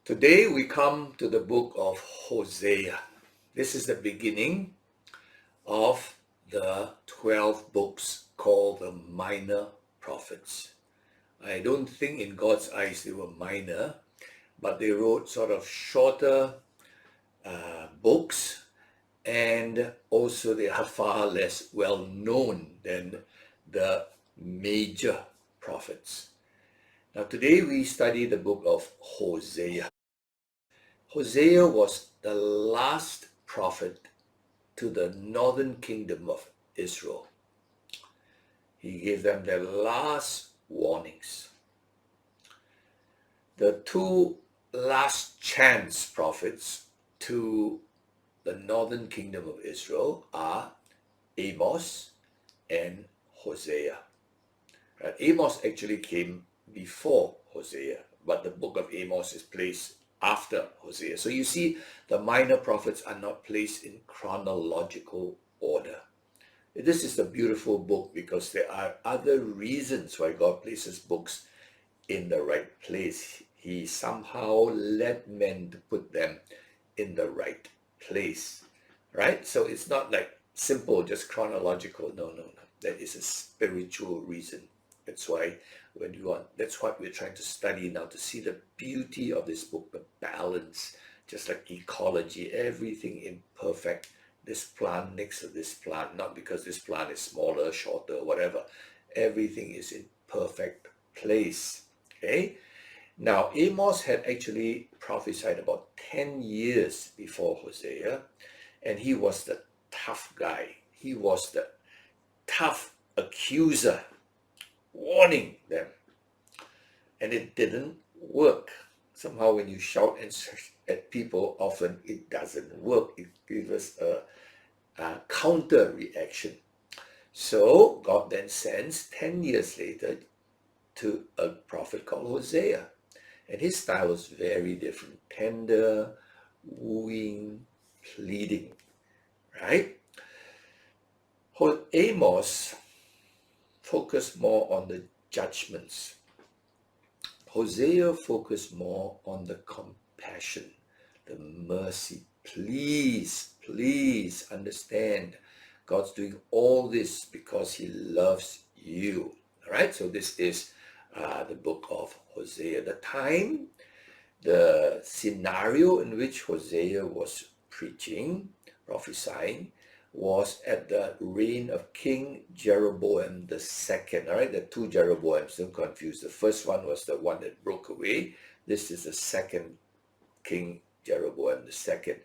Today we come to the book of Hosea. This is the beginning of the 12 books called the minor prophets. I don't think in God's eyes they were minor, but they wrote sort of shorter books, and also they are far less well known than the major prophets. Now today we study the book of Hosea. Hosea was the last prophet to the northern kingdom of Israel. He gave them their last warnings. The two last chance prophets to the northern kingdom of Israel are Amos and Hosea. Right? Amos actually came before Hosea, but the book of Amos is placed after Hosea. So you see, the minor prophets are not placed in chronological order. This is a beautiful book because there are other reasons why God places books in the right place. He somehow led men to put them in the right place, right? So it's not like simple, just chronological. No. That is a spiritual reason. That's why that's what we're trying to study now, to see the beauty of this book, the balance, just like ecology, everything in perfect. This plant next to this plant, not because this plant is smaller, shorter, whatever. Everything is in perfect place. Okay? Now, Amos had actually prophesied about 10 years before Hosea, and he was the tough guy. He was the tough accuser, warning them. And it didn't work. Somehow when you shout at people, often it doesn't work. It gives us a counter reaction. So God then sends 10 years later to a prophet called Hosea. And his style was very different. Tender, wooing, pleading, right? Amos focused more on the judgments. Hosea focused more on the compassion, the mercy. Please understand, God's doing all this because he loves you. All right, so this is the book of Hosea. The time, the scenario in which Hosea was preaching, prophesying, was at the reign of King Jeroboam the second. All right, the two Jeroboams, don't confuse. The first one was the one that broke away. This is the second King Jeroboam the second.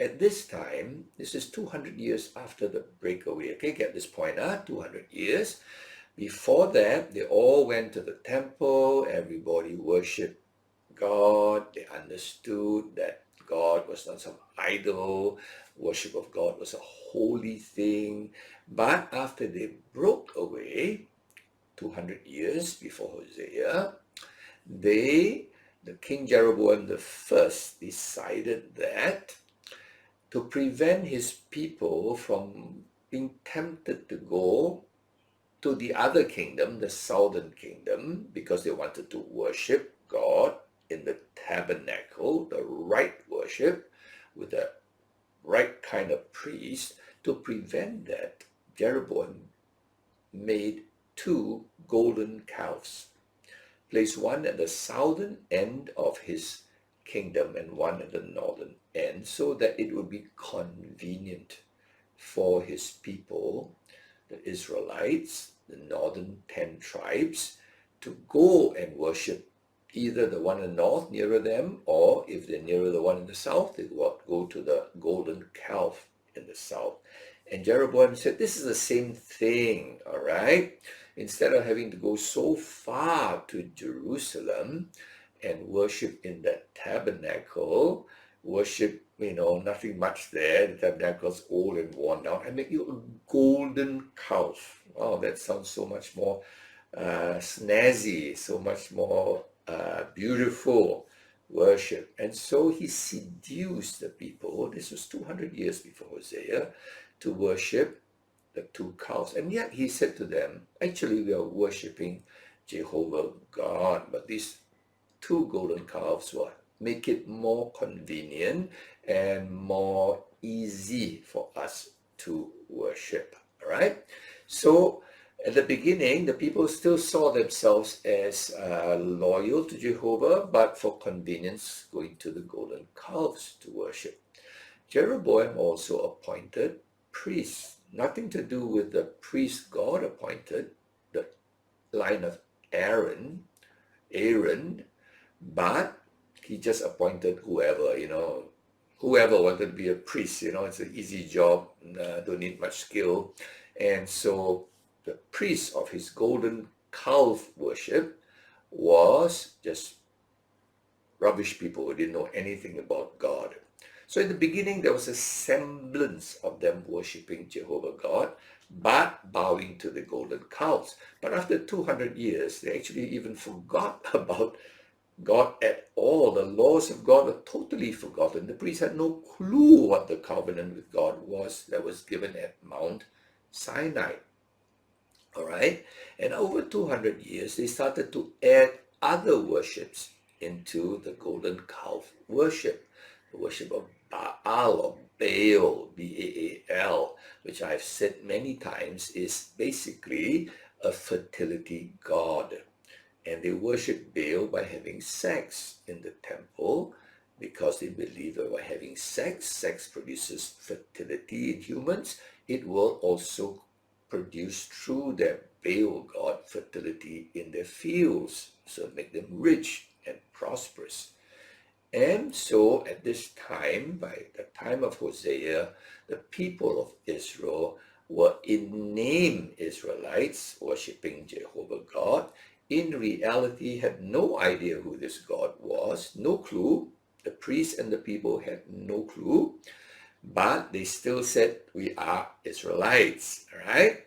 At this time, this is 200 years after the breakaway. Okay, get this point, 200 years. Before that, they all went to the temple. Everybody worshipped God. They understood that God was not some idol. Worship of God was a holy thing. But after they broke away, 200 years before Hosea, the King Jeroboam the first decided that to prevent his people from being tempted to go to the other kingdom, the southern kingdom, because they wanted to worship God in the tabernacle, the right worship, with the right kind of priest. To prevent that, Jeroboam made two golden calves, placed one at the southern end of his kingdom and one at the northern end, so that it would be convenient for his people, the Israelites, the northern 10 tribes, to go and worship either the one in the north nearer them, or if they're nearer the one in the south, they go to the golden calf in the south. And Jeroboam said, this is the same thing, all right? Instead of having to go so far to Jerusalem and worship in that tabernacle, worship, nothing much there. The tabernacle's old and worn down. I make you a golden calf. Oh, that sounds so much more snazzy, so much more beautiful worship. And so he seduced the people. This was 200 years before Hosea, to worship the two calves. And yet he said to them, actually, we are worshiping Jehovah God, but these two golden calves were make it more convenient and more easy for us to worship. All right. So at the beginning, the people still saw themselves as loyal to Jehovah, but for convenience, going to the golden calves to worship. Jeroboam also appointed priests, nothing to do with the priest God appointed, the line of Aaron, but he just appointed whoever wanted to be a priest. It's an easy job, don't need much skill. And so the priest of his golden calf worship was just rubbish people who didn't know anything about God. So in the beginning, there was a semblance of them worshipping Jehovah God, but bowing to the golden calves. But after 200 years, they actually even forgot about God at all. The laws of God were totally forgotten. The priests had no clue what the covenant with God was that was given at Mount Sinai. All right? And over 200 years, they started to add other worships into the golden calf worship. The worship of Baal or Baal, B-A-A-L, which I've said many times is basically a fertility god. And they worship Baal by having sex in the temple because they believe that by having sex produces fertility in humans. It will also produce through their Baal god fertility in their fields, so make them rich and prosperous. And so at this time, by the time of Hosea, the people of Israel were in name Israelites, worshipping Jehovah God. In reality, had no idea who this God was, no clue. The priests and the people had no clue, but they still said, we are Israelites, right?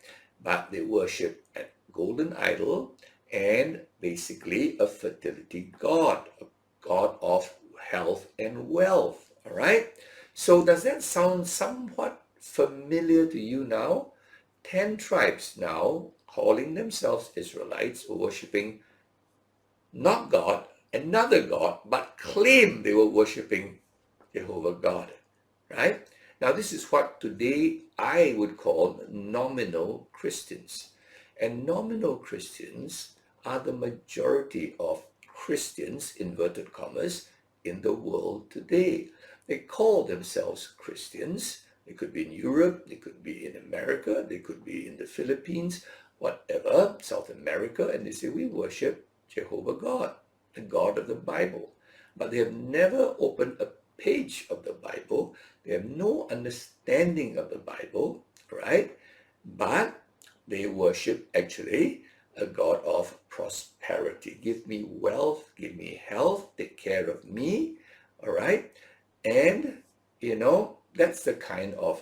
But they worship a golden idol and basically a fertility god, a god of health and wealth, all right? So does that sound somewhat familiar to you now? 10 tribes now calling themselves Israelites, worshipping not God, another God, but claim they were worshipping Jehovah God, right? Now, this is what today I would call nominal Christians. And nominal Christians are the majority of Christians, inverted commas, in the world today. They call themselves Christians. They could be in Europe, they could be in America, they could be in the Philippines, whatever, South America, and they say, we worship Jehovah God, the God of the Bible. But they have never opened a page of the Bible. They have no understanding of the Bible, right? But they worship actually a God of prosperity. Give me wealth, give me health, take care of me, all right? And, that's the kind of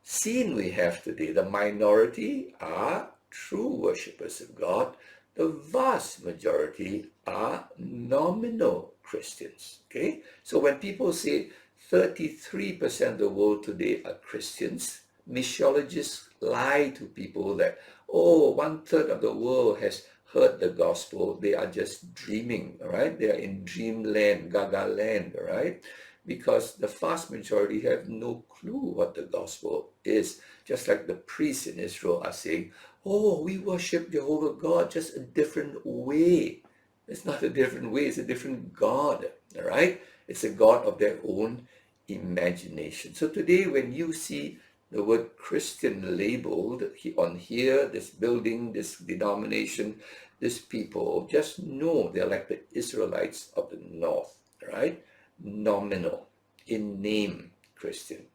scene we have today. The minority are true worshippers of God. The vast majority are nominal Christians. Okay? So when people say 33% of the world today are Christians, missiologists lie to people that, 1/3 of the world has heard the gospel. They are just dreaming, all right? They are in dreamland, gaga land, all right? Because the vast majority have no clue what the gospel is. Just like the priests in Israel are saying, we worship Jehovah God, just a different way. It's not a different way, it's a different God, all right? It's a God of their own imagination. So today when you see the word Christian labeled on here, this building, this denomination, this people, just know they're like the Israelites of the north, right? Nominal, in name Christian,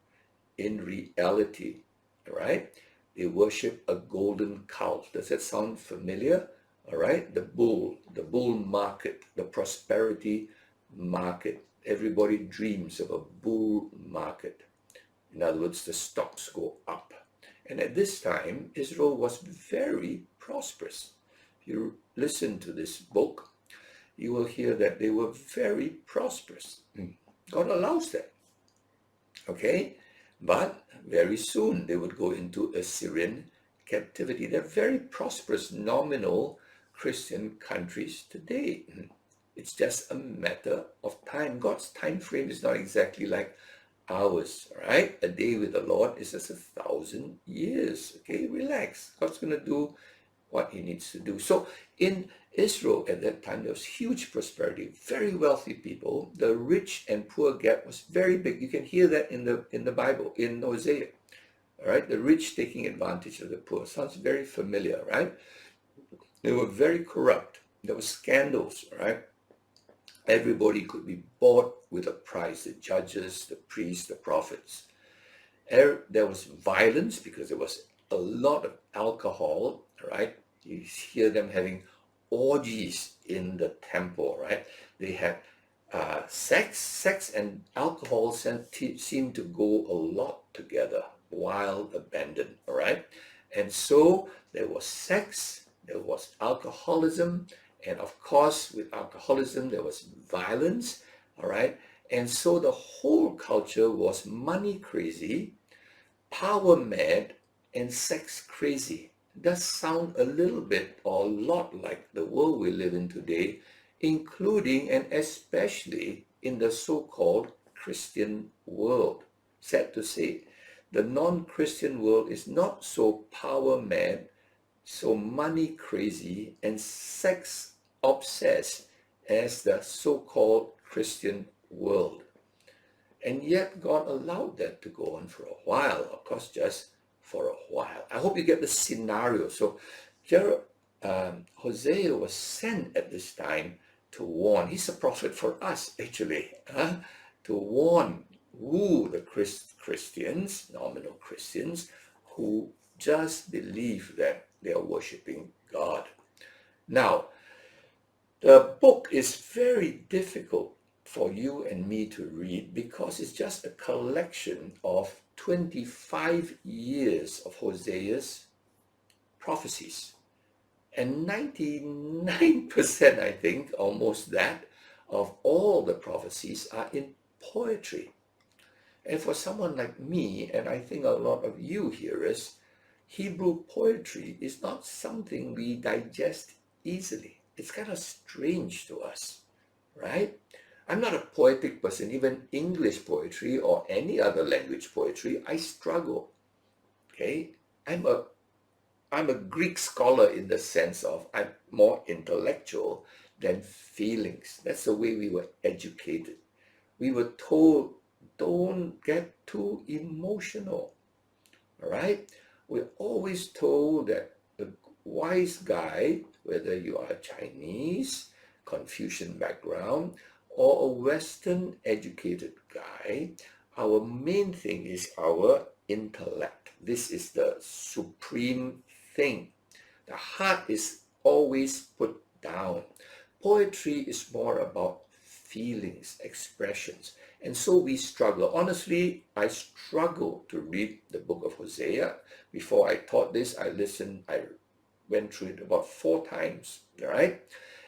in reality, right? They worship a golden calf. Does that sound familiar? All right, the bull market, the prosperity market. Everybody dreams of a bull market. In other words, the stocks go up. And at this time, Israel was very prosperous. If you listen to this book, you will hear that they were very prosperous. God allows that. Okay? But very soon they would go into Assyrian captivity. They're very prosperous, nominal Christian countries today. It's just a matter of time. God's time frame is not exactly like ours, all right? A day with the Lord is just 1,000 years. Okay, relax. God's going to do what he needs to do. So in Israel at that time, there was huge prosperity, very wealthy people. The rich and poor gap was very big. You can hear that in the Bible, in Hosea. All right, the rich taking advantage of the poor. Sounds very familiar, right? They were very corrupt. There were scandals, right? Everybody could be bought with a price, the judges, the priests, the prophets. There was violence because there was a lot of alcohol, right? You hear them having orgies in the temple, right? They had sex and alcohol seem to go a lot together while abandoned, all right? And so there was sex, there was alcoholism, and of course, with alcoholism, there was violence, all right? And so the whole culture was money crazy, power mad, and sex crazy. It does sound a little bit or a lot like the world we live in today, including and especially in the so-called Christian world. Sad to say, the non-Christian world is not so power mad, so money crazy, and sex obsessed as the so-called Christian world. And yet God allowed that to go on for a while, of course, just for a while. I hope you get the scenario. So Hosea was sent at this time to warn. He's a prophet for us, actually, to warn who the Christians, nominal Christians, who just believe that they are worshiping God. Now, the book is very difficult for you and me to read because it's just a collection of 25 years of Hosea's prophecies. And 99%, I think, almost that, of all the prophecies are in poetry. And for someone like me, and I think a lot of you hearers, Hebrew poetry is not something we digest easily. It's kind of strange to us, right? I'm not a poetic person. Even English poetry or any other language poetry, I struggle. Okay, I'm a Greek scholar in the sense of I'm more intellectual than feelings. That's the way we were educated. We were told, don't get too emotional. All right? We're always told that the wise guy, whether you are Chinese, Confucian background, or a Western educated guy, our main thing is our intellect. This is the supreme thing. The heart is always put down. Poetry is more about feelings, expressions. And so we struggle. Honestly, I struggle to read the book of Hosea. Before I taught this, I went through it about 4 times, all right?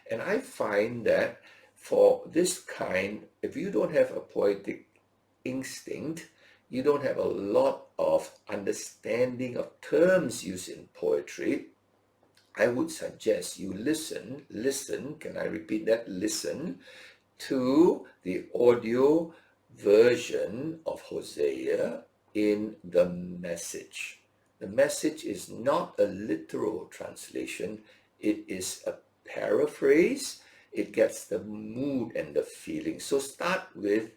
And I find that for this kind, if you don't have a poetic instinct, you don't have a lot of understanding of terms used in poetry, I would suggest you listen, can I repeat that? Listen to the audio version of Hosea in the Message. The Message is not a literal translation, it is a paraphrase. It gets the mood and the feeling. So start with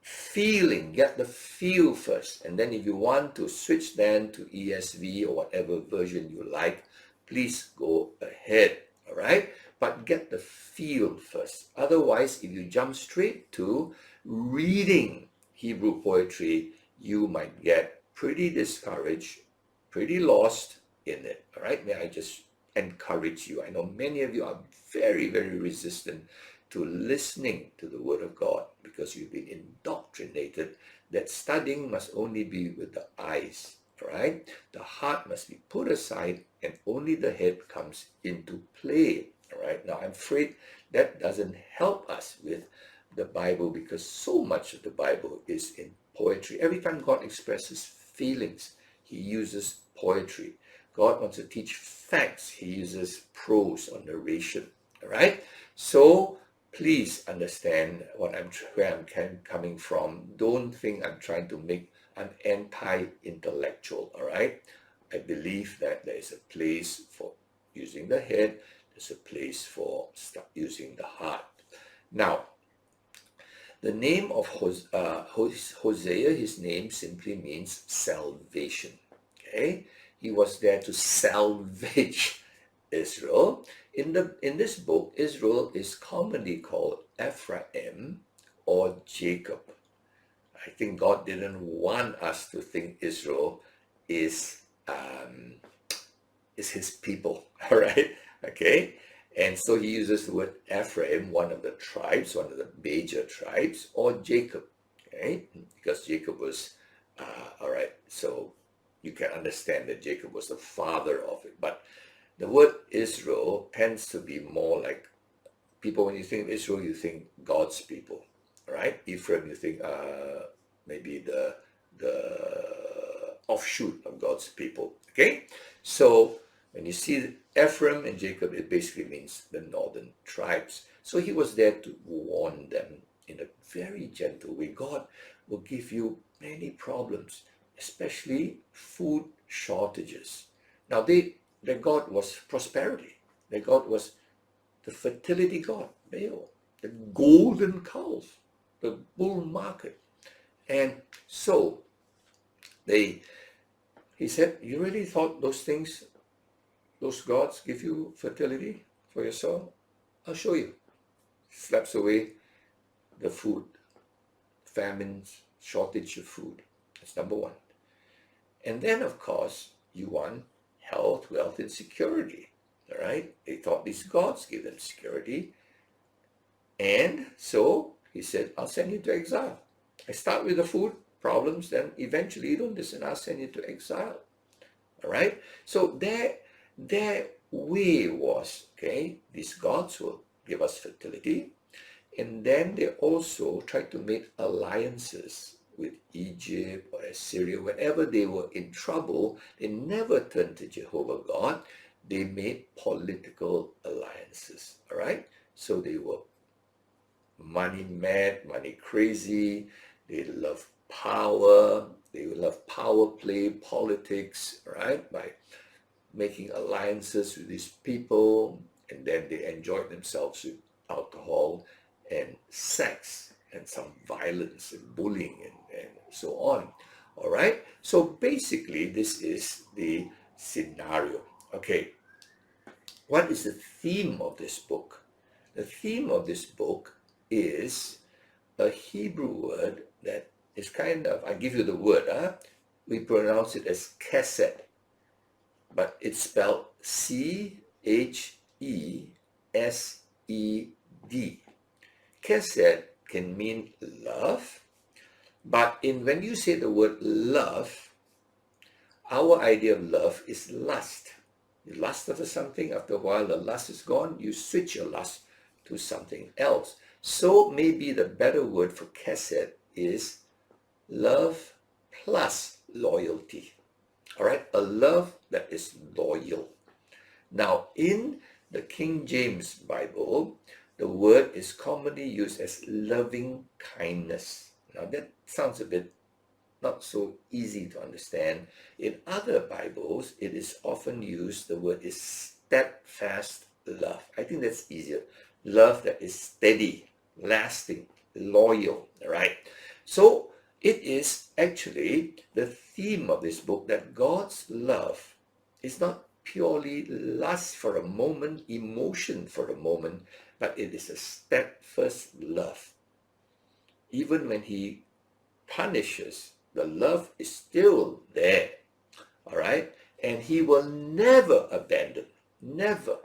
feeling, get the feel first. And then if you want to switch then to ESV or whatever version you like, please go ahead, all right? But get the feel first. Otherwise, if you jump straight to reading Hebrew poetry, you might get pretty discouraged, pretty lost in it, all right? May I just encourage you. I know many of you are very, very resistant to listening to the Word of God because you've been indoctrinated that studying must only be with the eyes, right? The heart must be put aside and only the head comes into play, right? Now, I'm afraid that doesn't help us with the Bible because so much of the Bible is in poetry. Every time God expresses feelings, he uses poetry. God wants to teach facts, he uses prose or narration. All right? So please understand where I'm coming from. Don't think I'm anti-intellectual, all right? I believe that there is a place for using the head, there's a place for using the heart. Now, the name of Hosea, his name simply means salvation. Okay, he was there to salvage Israel. In this book, Israel is commonly called Ephraim or Jacob. I think God didn't want us to think Israel is his people. All right, okay. And so he uses the word Ephraim, one of the tribes, one of the major tribes, or Jacob, okay? Because Jacob was, all right, so you can understand that Jacob was the father of it. But the word Israel tends to be more like people, when you think of Israel, you think God's people, all right? Ephraim, you think maybe the offshoot of God's people, okay? So when you see Ephraim and Jacob, it basically means the northern tribes. So he was there to warn them in a very gentle way. God will give you many problems, especially food shortages. Now, their God was prosperity. Their God was the fertility God, Baal, the golden cows, the bull market. And so he said, you really thought those things, those gods give you fertility for your soul? I'll show you. Slaps away the food, famines, shortage of food. That's number one. And then, of course, you want health, wealth, and security. All right? They thought these gods give them security. And so he said, I'll send you to exile. I start with the food problems, then eventually you don't listen, I'll send you to exile. All right? So their way was, okay, these gods will give us fertility. And then they also tried to make alliances with Egypt or Assyria. Whenever they were in trouble, they never turned to Jehovah God. They made political alliances. All right? So they were money mad, money crazy. They love power. They love power play, politics, right? By making alliances with these people, and then they enjoyed themselves with alcohol and sex and some violence and bullying and so on. All right. So basically, this is the scenario. Okay. What is the theme of this book? The theme of this book is a Hebrew word that is kind of, I give you the word, we pronounce it as chesed, but it's spelled C-H-E-S-E-D. Chesed can mean love, but when you say the word love, our idea of love is lust. You lust after something, after a while the lust is gone, you switch your lust to something else. So maybe the better word for chesed is love plus loyalty. All right, a love that is loyal. Now, in the King James Bible, the word is commonly used as loving kindness. Now, that sounds a bit not so easy to understand. In other Bibles, it is often used, the word is steadfast love. I think that's easier. Love that is steady, lasting, loyal, right? So it is actually the theme of this book that God's love is not purely lust for a moment, emotion for a moment, but it is a steadfast love. Even when he punishes, the love is still there, all right? And he will never abandon, never.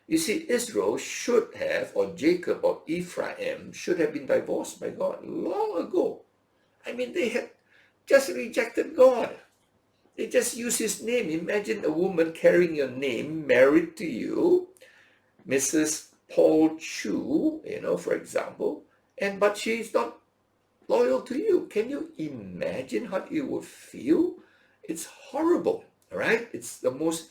You see, Israel should have, or Jacob or Ephraim should have been divorced by God long ago. I mean, they had just rejected God. They just used his name. Imagine a woman carrying your name, married to you, Mrs. Paul Choo, for example, but she's not loyal to you. Can you imagine how you would feel? It's horrible, all right? It's the most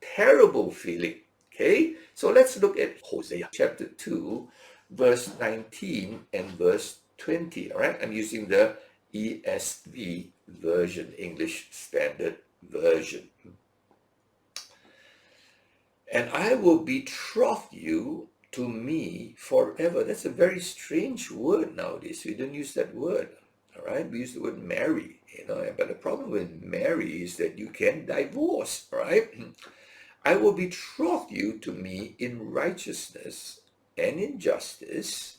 terrible feeling, okay? So let's look at Hosea chapter 2, verse 19 and verse 20. All right, I'm using the ESV version, English Standard Version. And I will betroth you to me forever. That's a very strange word nowadays. We don't use that word. All right, we use the word marry, but the problem with marry is that you can divorce, right? I will betroth you to me in righteousness and in justice,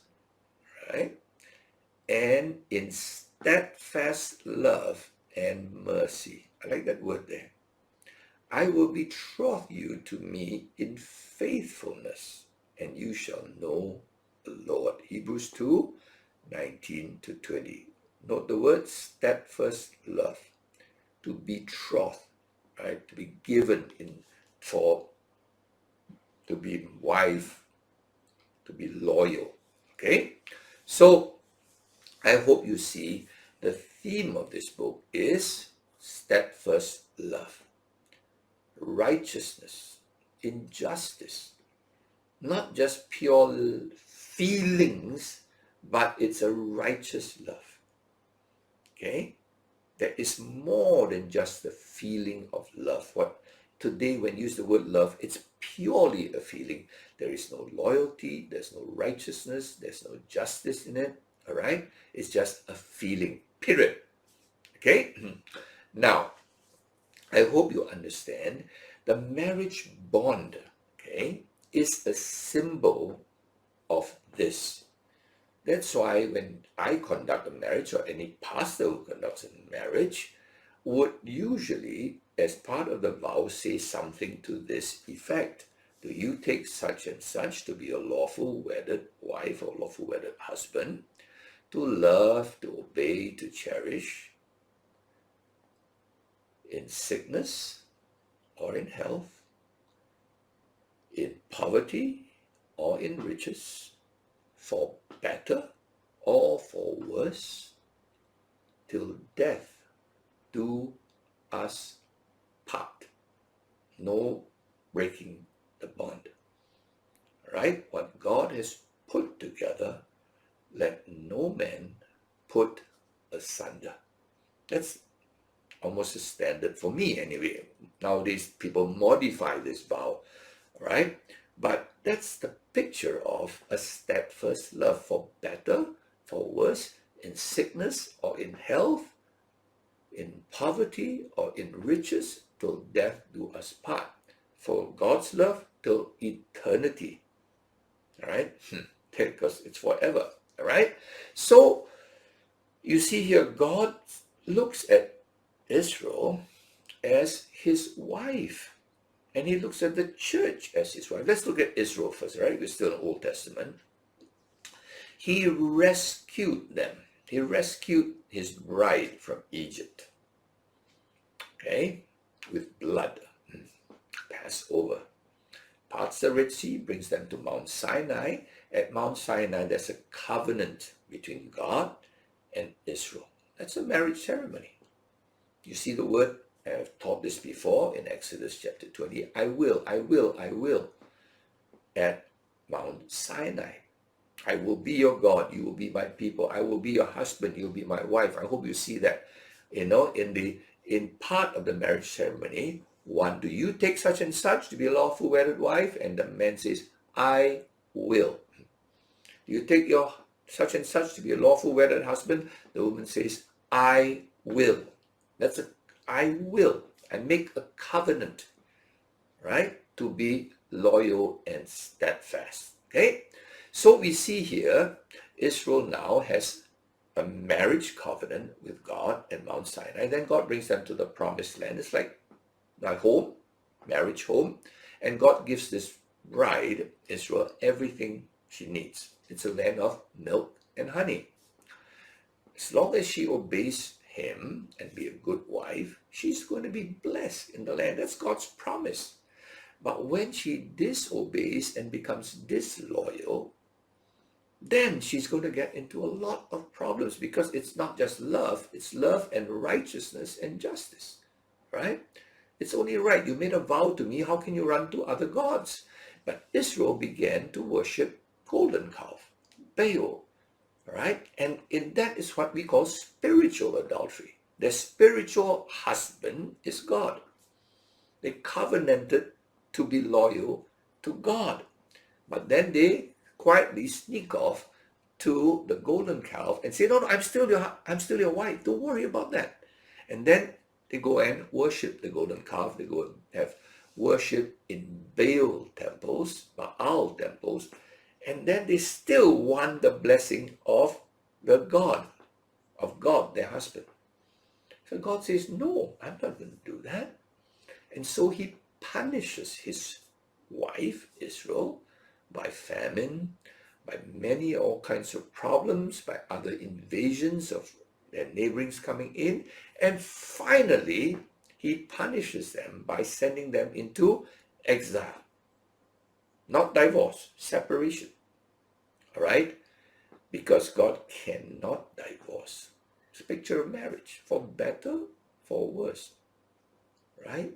right? And in steadfast love and mercy. I like that word there. I will betroth you to me in faithfulness, and you shall know the Lord. Hebrews 2, 19 to 20. Note the word steadfast love. To betroth, right? To be given to be wife, to be loyal. Okay? So I hope you see the theme of this book is steadfast love, righteousness, injustice, not just pure feelings, but it's a righteous love. Okay? There is more than just the feeling of love. Today, when you use the word love, it's purely a feeling. There is no loyalty, there's no righteousness, there's no justice in it. All right? It's just a feeling, period. Okay? Now, I hope you understand the marriage bond, okay, is a symbol of this. That's why when I conduct a marriage, or any pastor who conducts a marriage, would usually, as part of the vow, say something to this effect. Do you take such and such to be a lawful wedded wife or lawful wedded husband, to love, to obey, to cherish, in sickness or in health, in poverty or in riches, for better or for worse, till death do us part. No breaking the bond. Right? What God has put together, let no man put asunder. That's almost a standard for me anyway. Nowadays, people modify this vow, right? But that's the picture of a steadfast love, for better, for worse, in sickness or in health, in poverty or in riches, till death do us part. For God's love till eternity. All right? Because it's forever. All right? So, you see here, God looks at Israel as his wife, and he looks at the church as his wife. Let's look at Israel first, right? We're still in the Old Testament. He rescued them. He rescued his bride from Egypt, okay, with blood. Passover. Parts the Red Sea, brings them to Mount Sinai. At Mount Sinai, there's a covenant between God and Israel. That's a marriage ceremony. You see the word, I have taught this before in Exodus chapter 20, I will, at Mount Sinai. I will be your God, you will be my people. I will be your husband, you'll be my wife. I hope you see that. In part of the marriage ceremony, one, do you take such and such to be a lawful wedded wife? And the man says, I will. Do you take your such and such to be a lawful wedded husband? The woman says, I will. That's I will. I make a covenant, right? To be loyal and steadfast. Okay? So we see here, Israel now has a marriage covenant with God at Mount Sinai. Then God brings them to the promised land. It's like my home, marriage home. And God gives this bride, Israel, everything she needs. It's a land of milk and honey. As long as she obeys him and be a good wife, she's going to be blessed in the land. That's God's promise. But when she disobeys and becomes disloyal, then she's going to get into a lot of problems, because it's not just love, it's love and righteousness and justice, right? It's only right. You made a vow to me. How can you run to other gods? But Israel began to worship golden calf, Baal, right? And that is what we call spiritual adultery. Their spiritual husband is God. They covenanted to be loyal to God. But then they quietly sneak off to the golden calf and say, no, I'm still your wife. Don't worry about that. And then they go and worship the golden calf. They go and have worship in Baal temples, Baal temples, and then they still want the blessing of the God, their husband. So God says, no, I'm not going to do that. And so he punishes his wife, Israel, by famine, by many all kinds of problems, by other invasions of their neighborings coming in. And finally, he punishes them by sending them into exile. Not divorce, separation. All right? Because God cannot divorce. It's a picture of marriage, for better, for worse. Right?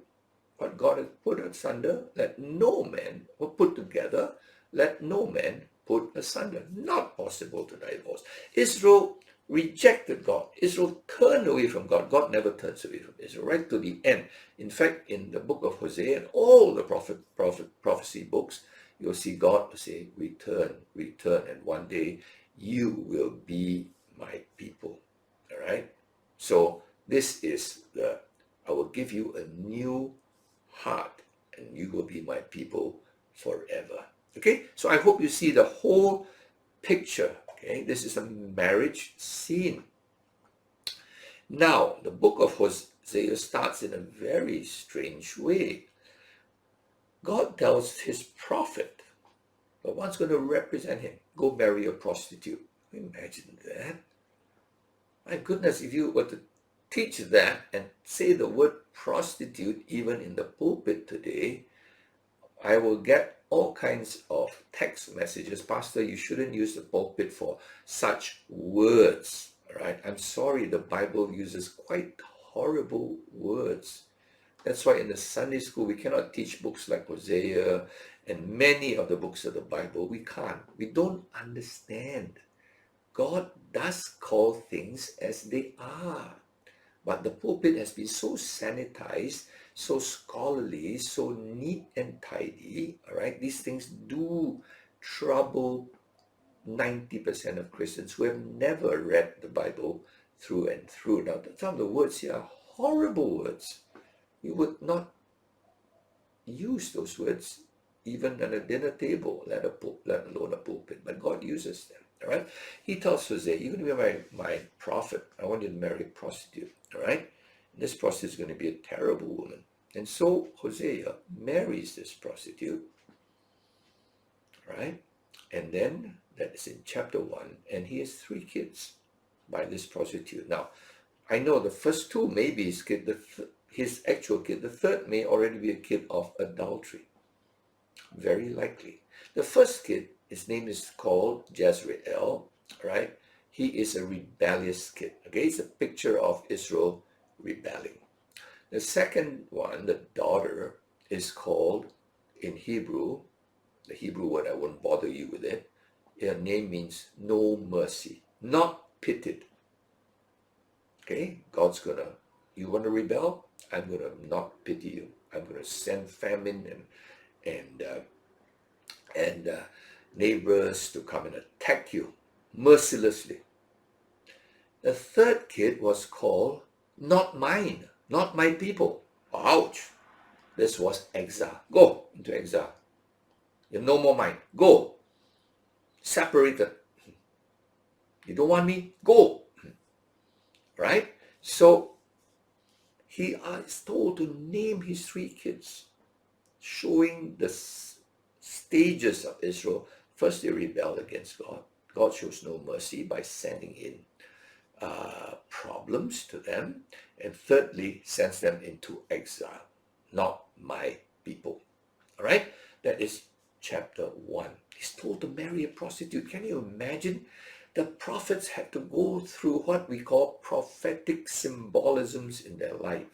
What God has put asunder, let no man, or put together, let no man put asunder. Not possible to divorce. Israel rejected God. Israel turned away from God. God never turns away from Israel, right to the end. In fact, in the book of Hosea and all the prophecy books, you'll see God say, return, return, and one day you will be my people. All right? So this is I will give you a new heart, and you will be my people forever. Okay, so I hope you see the whole picture. Okay, this is a marriage scene. Now, the book of Hosea starts in a very strange way. God tells his prophet, the one's going to represent him, go marry a prostitute. Imagine that. My goodness, if you were to teach that and say the word prostitute even in the pulpit today, I will get all kinds of text messages. Pastor, you shouldn't use the pulpit for such words. All right? I'm sorry, the Bible uses quite horrible words. That's why in the Sunday school, we cannot teach books like Hosea and many of the books of the Bible. We can't. We don't understand. God does call things as they are. But the pulpit has been so sanitized, so scholarly, so neat and tidy, all right? These things do trouble 90% of Christians who have never read the Bible through and through. Now, some of the words here are horrible words. You would not use those words even at a dinner table, let alone a pulpit. But God uses them, all right? He tells Hosea, you're going to be my prophet. I want you to marry a prostitute, all right? And this prostitute is going to be a terrible woman. And so Hosea marries this prostitute, right? And then that is in chapter 1, and he has 3 kids by this prostitute. Now, I know the first 2 may be his kid, his actual kid. The third may already be a kid of adultery. Very likely. The first kid, his name is called Jezreel, right? He is a rebellious kid. Okay, it's a picture of Israel rebelling. The second one, the daughter, is called in Hebrew, the Hebrew word, I won't bother you with it. Her name means no mercy, not pitied. Okay, God's gonna, you want to rebel? I'm gonna not pity you. I'm gonna send famine and neighbors to come and attack you mercilessly. The third kid was called not mine, not my people. Ouch! This was exile. Go into exile. You're no more mine. Go. Separated. You don't want me? Go. Right? So he is told to name his 3 kids, showing the stages of Israel. First, they rebel against God. God shows no mercy by sending in problems to them. And thirdly, sends them into exile. Not my people. All right? That is chapter 1. He's told to marry a prostitute. Can you imagine? The prophets had to go through what we call prophetic symbolisms in their life.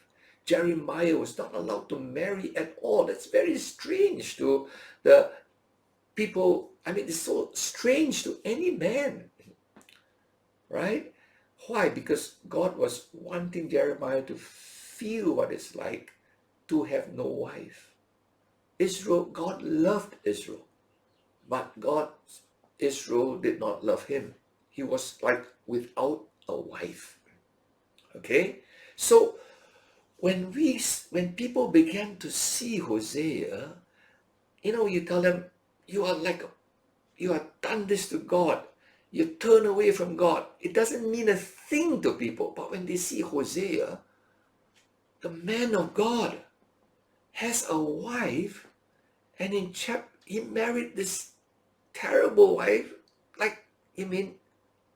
Jeremiah was not allowed to marry at all. That's very strange to the people, I mean, it's so strange to any man, right? Why? Because God was wanting Jeremiah to feel what it's like to have no wife. Israel, God loved Israel, but Israel did not love him. He was like without a wife. Okay? So when people began to see Hosea, you tell them, you have done this to God. You turn away from God. It doesn't mean a thing to people. But when they see Hosea, the man of God, has a wife, and he married this terrible wife. Like, you mean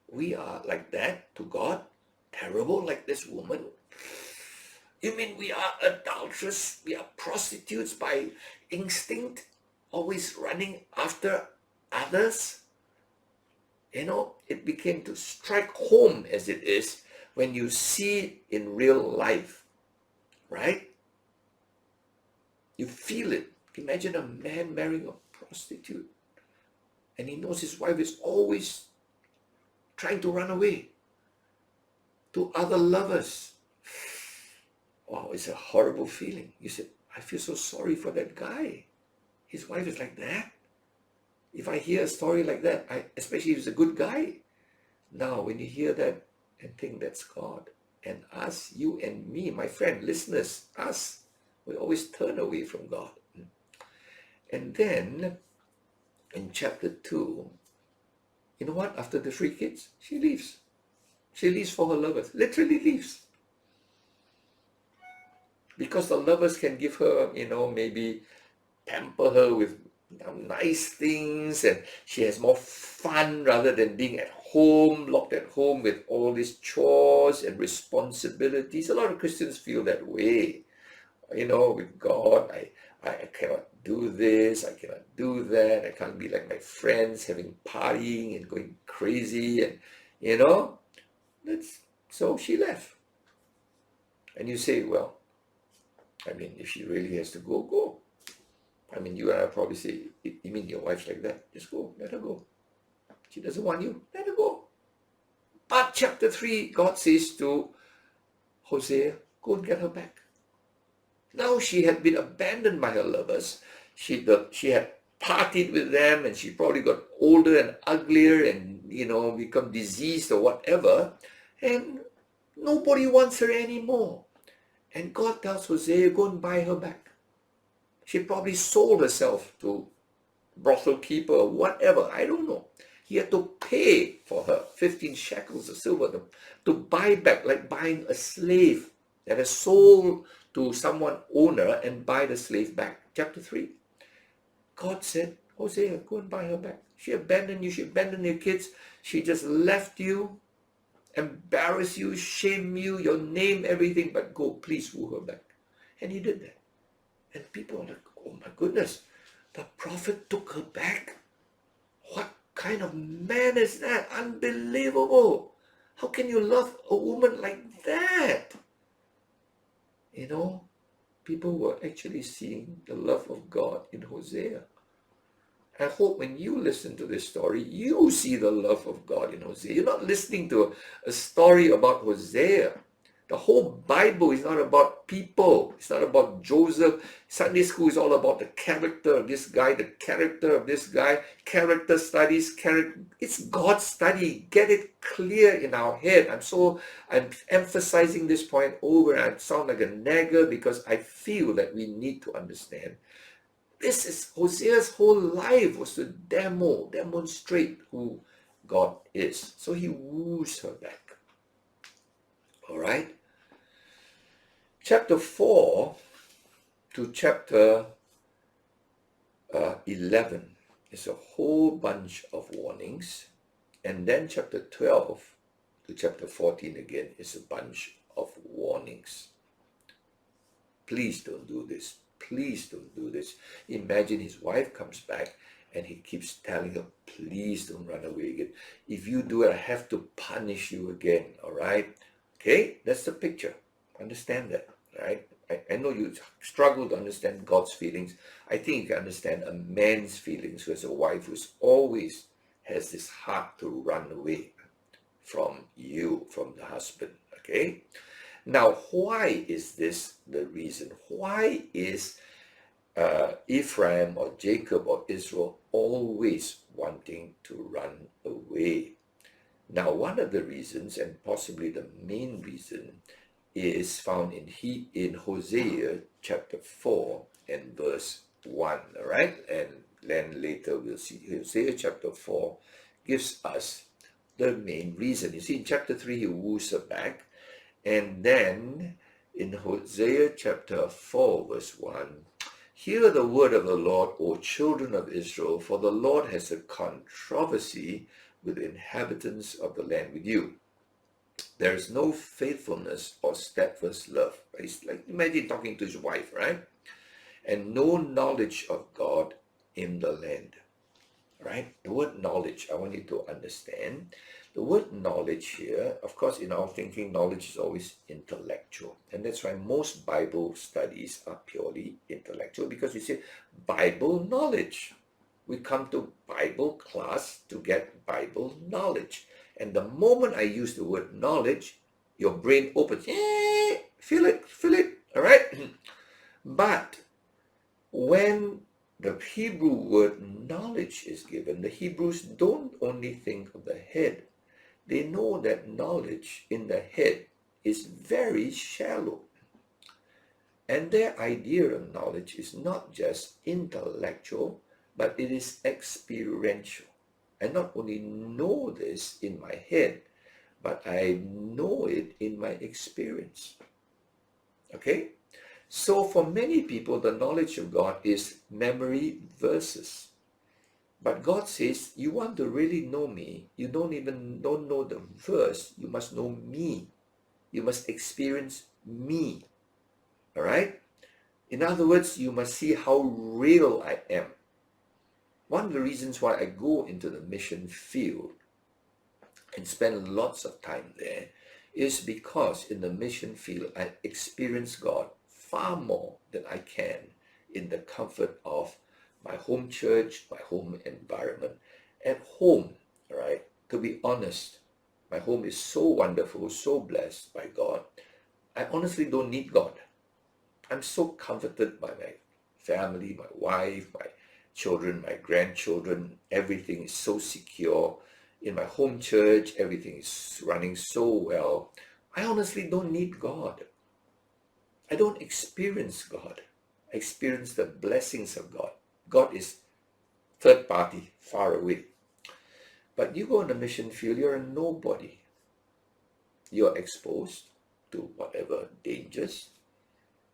we are like that to God? Terrible like this woman? You mean we are adulterous? We are prostitutes by instinct, always running after others? It became to strike home as it is when you see it in real life, right? You feel it. Imagine a man marrying a prostitute, and he knows his wife is always trying to run away to other lovers. Wow, it's a horrible feeling. You said, I feel so sorry for that guy. His wife is like that. If I hear a story like that, especially if he's a good guy, now when you hear that and think that's God, and us, you and me, my friend, listeners, us, we always turn away from God. And then in chapter 2, you know what? After the 3 kids, she leaves. She leaves for her lovers. Literally leaves. Because the lovers can give her, maybe pamper her with nice things, and she has more fun rather than being at home, locked at home with all these chores and responsibilities. A lot of Christians feel that way. With God, I cannot do this, I cannot do that, I can't be like my friends having partying and going crazy, and so she left. And you say, well, I mean, if she really has to go, go. I mean, you and I probably say, you mean your wife's like that? Just go, let her go. She doesn't want you, let her go. But chapter 3, God says to Hosea, go and get her back. Now she had been abandoned by her lovers. She had partied with them, and she probably got older and uglier and, become diseased or whatever. And nobody wants her anymore. And God tells Hosea, go and buy her back. She probably sold herself to brothel keeper or whatever. I don't know. He had to pay for her 15 shekels of silver to buy back, like buying a slave that is sold to someone owner and buy the slave back. Chapter 3. God said, Hosea, go and buy her back. She abandoned you. She abandoned your kids. She just left you, embarrass you, shame you, your name, everything, but go, please woo her back. And he did that. And people are like, oh my goodness, the prophet took her back? What kind of man is that? Unbelievable. How can you love a woman like that? People were actually seeing the love of God in Hosea. I hope when you listen to this story, you see the love of God in Hosea. You're not listening to a story about Hosea. The whole Bible is not about people. It's not about Joseph. Sunday school is all about the character of this guy, the character of this guy, character studies. It's God's study. Get it clear in our head. I'm emphasizing this point over, and I sound like a nagger because I feel that we need to understand. This is Hosea's whole life, was to demonstrate who God is. So he woos her back. All right? Chapter 4 to chapter 11 is a whole bunch of warnings. And then chapter 12 to chapter 14 again is a bunch of warnings. Please don't do this. Please don't do this. Imagine his wife comes back and he keeps telling her, please don't run away again. If you do it, I have to punish you again. All right? Okay? That's the picture. Understand that, right? I know you struggle to understand God's feelings. I think you can understand a man's feelings who has a wife who's always has this heart to run away from you, from the husband. Okay? Now, why is this the reason? Why is Ephraim or Jacob or Israel always wanting to run away? Now, one of the reasons, and possibly the main reason, is found in Hosea chapter 4 and verse 1, all right? And then later we'll see Hosea chapter 4 gives us the main reason. You see, in chapter 3, he woos her back. And then in Hosea chapter 4, verse 1, hear the word of the Lord, O children of Israel, for the Lord has a controversy with the inhabitants of the land with you. There is no faithfulness or steadfast love. It's like, imagine talking to his wife, right? And no knowledge of God in the land, right? The word knowledge, I want you to understand. The word knowledge here, of course, in our thinking, knowledge is always intellectual. And that's why most Bible studies are purely intellectual, because we say Bible knowledge. We come to Bible class to get Bible knowledge. And the moment I use the word knowledge, your brain opens. Feel it, all right? But when the Hebrew word knowledge is given, the Hebrews don't only think of the head. They know that knowledge in the head is very shallow. And their idea of knowledge is not just intellectual, but it is experiential. I not only know this in my head, but I know it in my experience. Okay? So for many people, the knowledge of God is memory verses. But God says, you want to really know me, you don't know the verse, you must know me. You must experience me. All right? In other words, you must see how real I am. One of the reasons why I go into the mission field and spend lots of time there is because in the mission field, I experience God far more than I can in the comfort of my home church, my home environment. At home, right, to be honest, my home is so wonderful, so blessed by God. I honestly don't need God. I'm so comforted by my family, my wife, my children, my grandchildren. Everything is so secure. In my home church, everything is running so well. I honestly don't need God. I don't experience God. I experience the blessings of God. God is third party, far away. But you go on the mission field, you're a nobody. You're exposed to whatever dangers.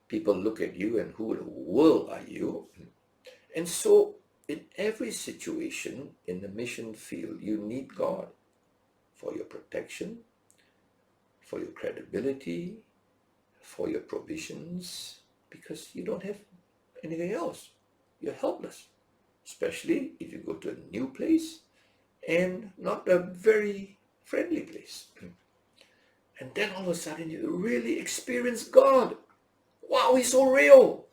People look at you and who in the world are you? And so in every situation in the mission field, you need God for your protection, for your credibility, for your provisions, because you don't have anything else. You're helpless, especially if you go to a new place and not a very friendly place. And then all of a sudden you really experience God. Wow, he's so real.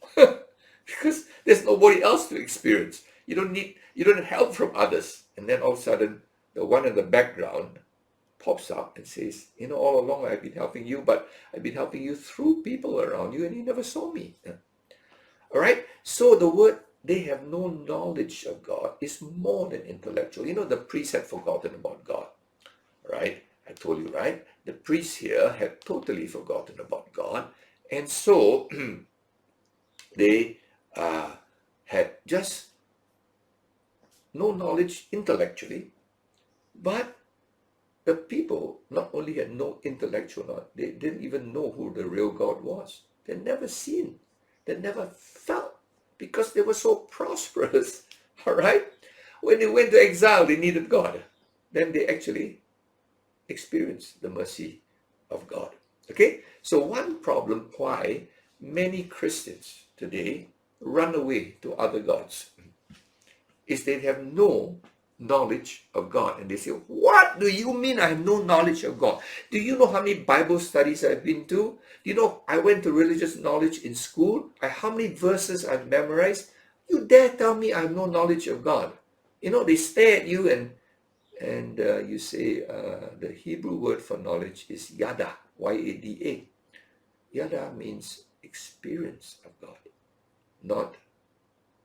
Because there's nobody else to experience. You don't have help from others. And then all of a sudden, the one in the background pops up and says, all along I've been helping you, but I've been helping you through people around you and you never saw me. All right? So the word, they have no knowledge of God, is more than intellectual. The priests had forgotten about God. Right? I told you, right? The priests here had totally forgotten about God. And so they had just no knowledge intellectually, but the people not only had no intellectual knowledge, they didn't even know who the real God was. They'd never seen, they never felt, because they were so prosperous. All right? When they went to exile, they needed God. Then they actually experienced the mercy of God. Okay? So one problem why many Christians today run away to other gods is they have no knowledge of God. And they say, what do you mean I have no knowledge of God? Do you know how many Bible studies I've been to? Do you know I went to religious knowledge in school? How many verses I've memorized? You dare tell me I have no knowledge of God? You know, they stare at you and you say the Hebrew word for knowledge is yada, Y-A-D-A. Yada means experience of God, not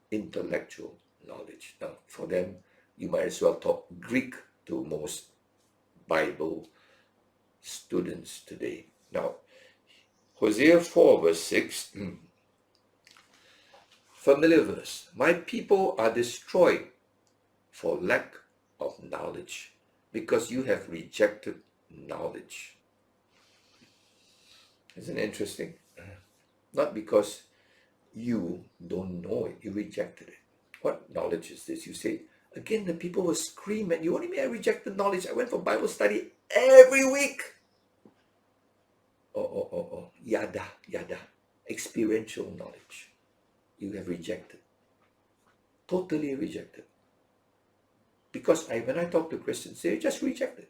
intellectual knowledge. Now, for them, you might as well talk Greek to most Bible students today. Now, Hosea 4 verse 6, familiar verse. My people are destroyed for lack of knowledge, because you have rejected knowledge. Isn't it interesting? Not because you don't know it, you rejected it. What knowledge is this? You say, again, the people will scream at you. What do you mean I rejected knowledge? I went for Bible study every week. Oh. Yada. Experiential knowledge. You have rejected. Totally rejected. Because when I talk to Christians, they just reject it.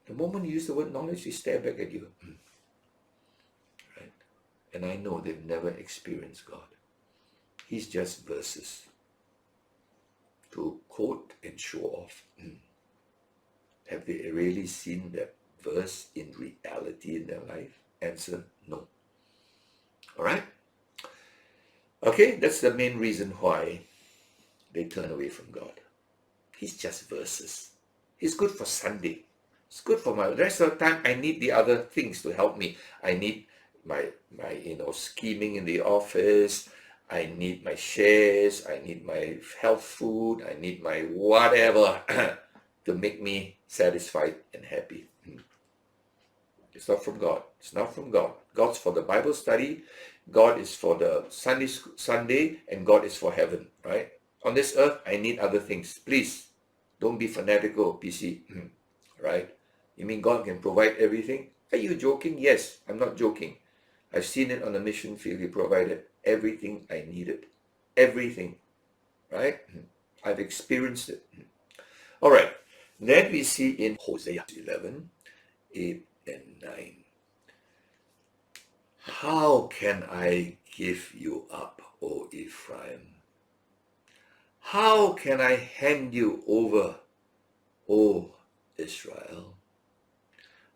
The moment you use the word knowledge, they stare back at you. Right? And I know they've never experienced God. He's just verses to quote and show off. Have they really seen that verse in reality in their life? Answer, no. All right? Okay, that's the main reason why they turn away from God. He's just verses. He's good for Sunday. It's good for my rest of the time. I need the other things to help me. I need my scheming in the office. I need my shares. I need my health food. I need my whatever to make me satisfied and happy. It's not from God. It's not from God. God's for the Bible study. God is for the Sunday, and God is for heaven, right? On this earth, I need other things. Please, don't be fanatical, PC, right? You mean God can provide everything? Are you joking? Yes, I'm not joking. I've seen it on the mission field. He provided everything I needed. Everything, right? I've experienced it. All right. Then we see in Hosea 11, 8 and 9. How can I give you up, O Ephraim? How can I hand you over, O Israel?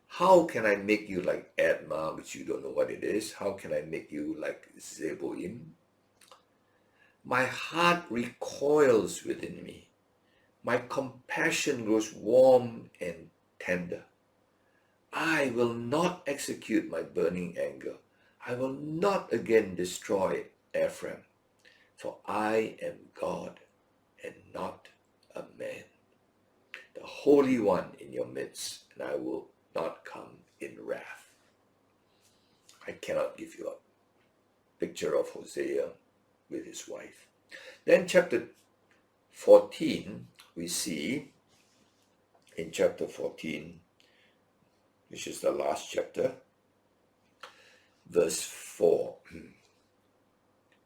How can I make you like Admah, which you don't know what it is? How can I make you like Zeboim? My heart recoils within me. My compassion grows warm and tender. I will not execute my burning anger. I will not again destroy Ephraim, for I am God and not a man, the Holy One in your midst, and I will not come in wrath. I cannot give you up. Picture of Hosea with his wife. Then chapter 14, we see in chapter 14, which is the last chapter, verse 4.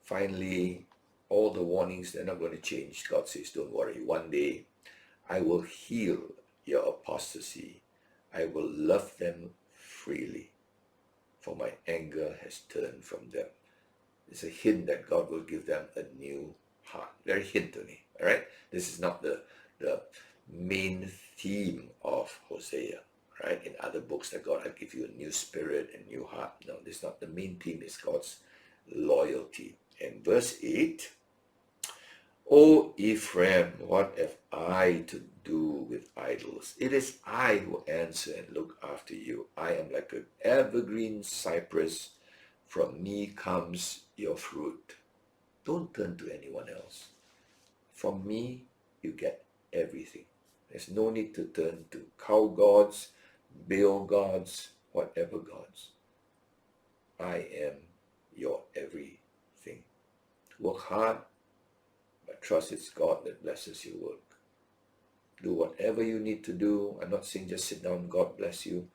Finally, all the warnings, they're not going to change. God says, don't worry. One day, I will heal your apostasy. I will love them freely, for my anger has turned from them. It's a hint that God will give them a new heart. Very hint only. All right? This is not the main theme of Hosea. Right? In other books that God will give you a new spirit, a new heart. No, this is not the main theme. It's God's loyalty. And verse 8, O Ephraim, what have I to do with idols? It is I who answer and look after you. I am like an evergreen cypress. From me comes your fruit. Don't turn to anyone else. From me, you get everything. There's no need to turn to cow gods, Baal gods, whatever gods. I am your everything. Work hard, but trust it's God that blesses your work. Do whatever you need to do. I'm not saying just sit down, God bless you,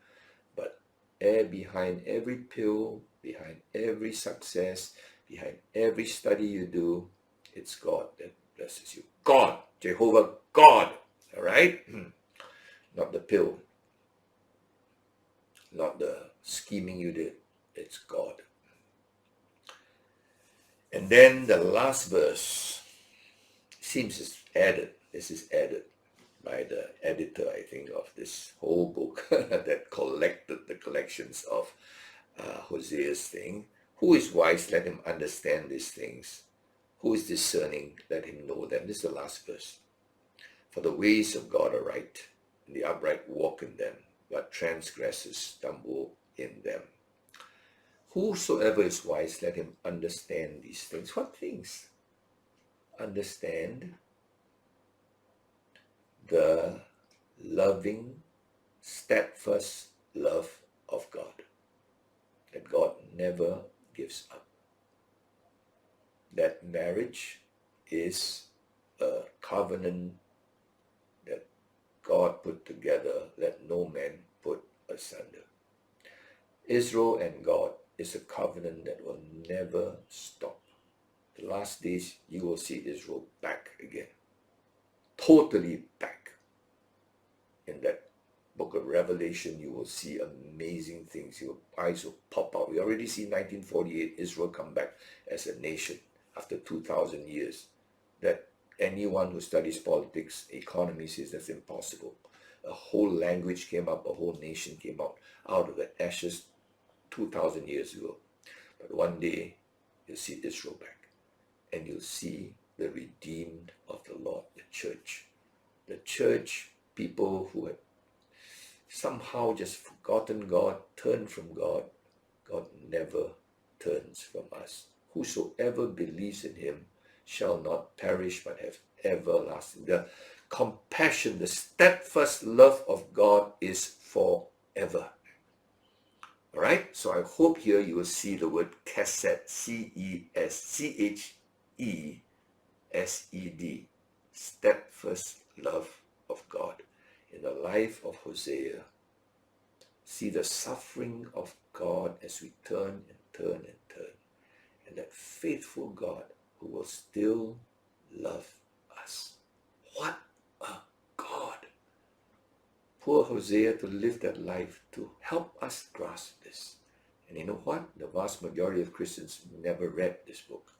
but behind every pill, behind every success, behind every study you do, it's God that blesses you. God, Jehovah God, all right? Not the pill, not the scheming you did. It's God. And then the last verse seems is added. This is added by the editor, I think, of this whole book that collected the collections of Hosea's thing. Who is wise? Let him understand these things. Who is discerning? Let him know them. This is the last verse. For the ways of God are right, and the upright walk in them, but transgressors stumble in them. Whosoever is wise, let him understand these things. What things? Understand the loving, steadfast love of God, that God never gives up. That marriage is a covenant that God put together, let no man put asunder. Israel and God is a covenant that will never stop. The last days, you will see Israel back again. Totally back. In that book of Revelation, you will see amazing things. Your eyes will pop out. We already see 1948, Israel come back as a nation after 2,000 years. That anyone who studies politics, economy says that's impossible. A whole language came up, a whole nation came out of the ashes 2,000 years ago. But one day, you'll see Israel back. And you'll see the redeemed of the Lord, the church. The church, people who had somehow just forgotten God, turned from God. God never turns from us. Whosoever believes in him shall not perish but have everlasting. The compassion, the steadfast love of God is forever. All right, so I hope here you will see the word chesed, C-E-S-C-H-E-S-E-D, steadfast love of God. In the life of Hosea, see the suffering of God as we turn and turn and turn, and that faithful God who will still love us. What a God! Poor Hosea to live that life to help us grasp this. And you know what? The vast majority of Christians never read this book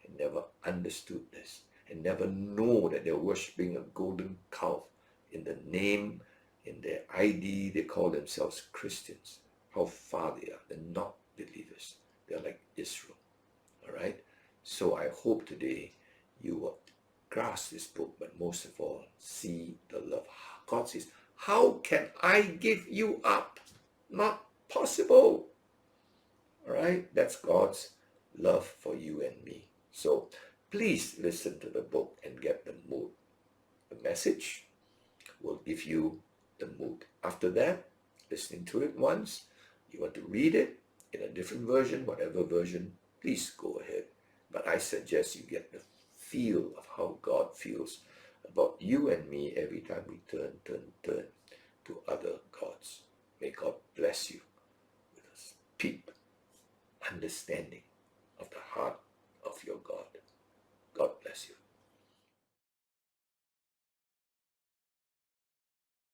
and never understood this and never know that they're worshiping a golden calf in the name, in their ID. They call themselves Christians. How far they are. They're not believers. They're like Israel. All right? So I hope today you will grasp this book, but most of all, see the love. God says, how can I give you up? Not possible. All right? That's God's love for you and me. So please listen to the book and get the mood. The message will give you the mood. After that, listening to it once, you want to read it in a different version, whatever version, please go ahead. But I suggest you get the feel of how God feels about you and me every time we turn to other gods. May God bless you with a deep understanding of the heart of your God. God bless you.